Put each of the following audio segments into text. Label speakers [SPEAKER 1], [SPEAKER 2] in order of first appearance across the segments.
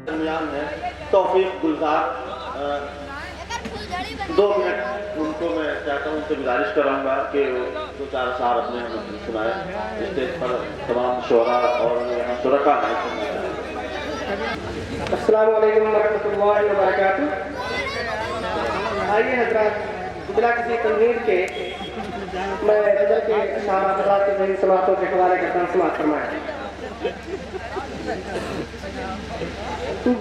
[SPEAKER 1] दरमियान है तौफीक गुलजार, 2 मिनट उनको मैं चाहता हूँ, उनसे गुजारिश कराऊंगा कि 2-4 अशार अपने हमें सुनाए। स्टेज पर तमाम शोरा और यहाँ शुरका हैं।
[SPEAKER 2] अस्सलामु अलैकुम वरहमतुल्लाहि वबरकातुहू। आइए हज़रात, बिला किसी तमहीद के मैं गज़ल के अशार हज़रात के ज़हनी समातों के हवाले करता हूँ। समात फरमाएं।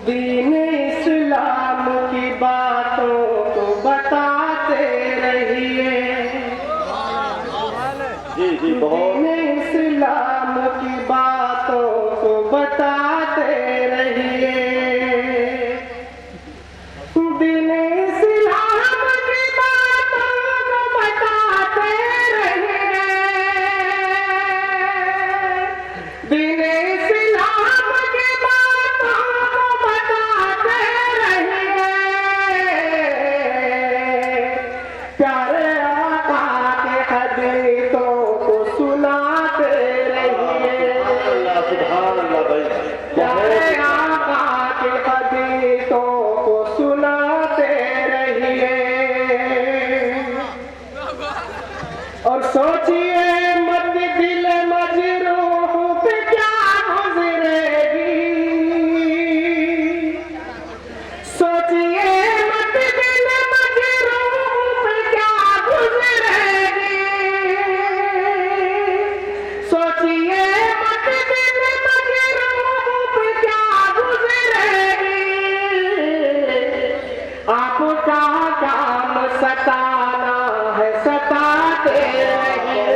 [SPEAKER 2] दीन इस्लाम की बातों को बताते रहिए।
[SPEAKER 1] जी बहुत।
[SPEAKER 2] दीन इस्लाम की बातों को बताते रहिए। दीन इस्लाम की बातों को बताते रहिए। दीन इस्लाम की बातों को बताते रहिए। प्यारे आका के हदीसों को सुनाते रहिए।
[SPEAKER 1] सुभान अल्लाह भाई।
[SPEAKER 2] प्यारे आका के हदीसों को सुनाते रहिए। और सोचिए मत दिल मजरूह पे क्या गुजरेगी। सोचिए मत दिल मजरूह पे क्या गुजरेगी। सोचिए मत दिल मजरूह पे क्या गुजरेगी। आपका काम सताना है, सताते रहिए।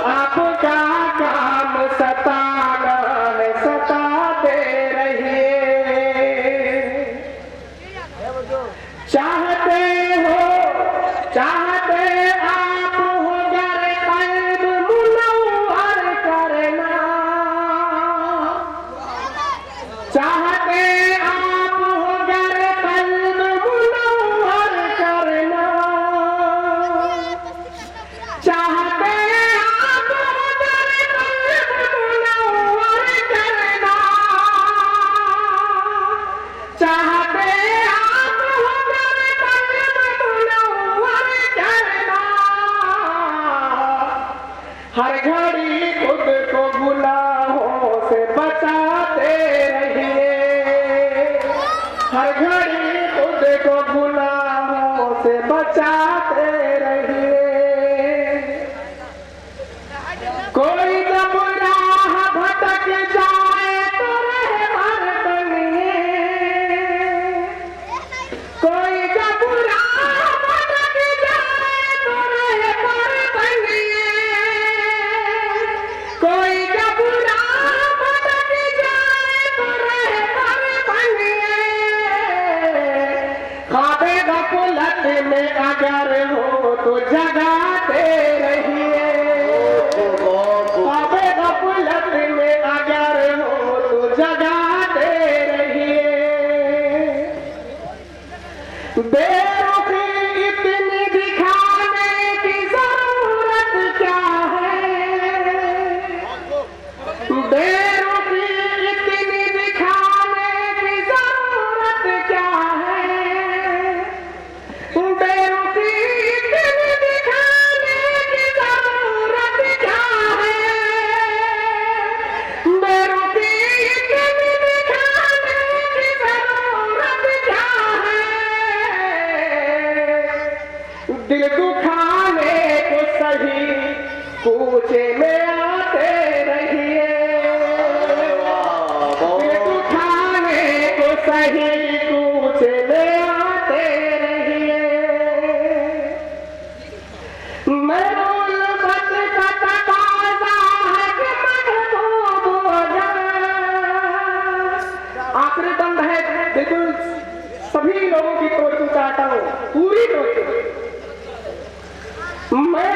[SPEAKER 2] आपका काम सताना है, सताते रहिए। चाहते आप हो गर कल्ब मुनव्वर करना। चाहते आप हो गर कल्ब मुनव्वर करना। चाहते आप हो गर कल्ब मुनव्वर करना। चाहते आप हो गर कल्ब मुनव्वर करना। हर घड़ी खुद को गुनाहों से बचाते रहिए। हर घड़ी खुद को गुनाहों से बचाते रहिए। कोई जब राह भटक जाए तो रहबर बनिए। कोई जब राह भटक जाए तो रहबर बनिए। कोई जब राह भटक जाए तो रहबर बनिए। ख्वाबे गफलत में अगर हो तो जगाते रहिए। ख्वाबे गफलत में अगर हो तो जगाते रहिए। बेरुखी इतनी दिखाने की जरूरत क्या है। बेरुखी इतनी दिखाने की जरूरत क्या है। बेरुखी इतनी दिखाने की जरूरत क्या है। बेरुखी इतनी दिखाने की जरूरत क्या है। दिल दुखाने को सही कूचे में आते रहिए। दिल दुखाने को सही कूचे में आते रहिए। महबूब बत का तकाज़ा है कि महबूब हो जाए। आखिरी बंद है, बिल्कुल सभी लोगों की तवज्जो चाहता हूँ, पूरी तवज्जो। मैं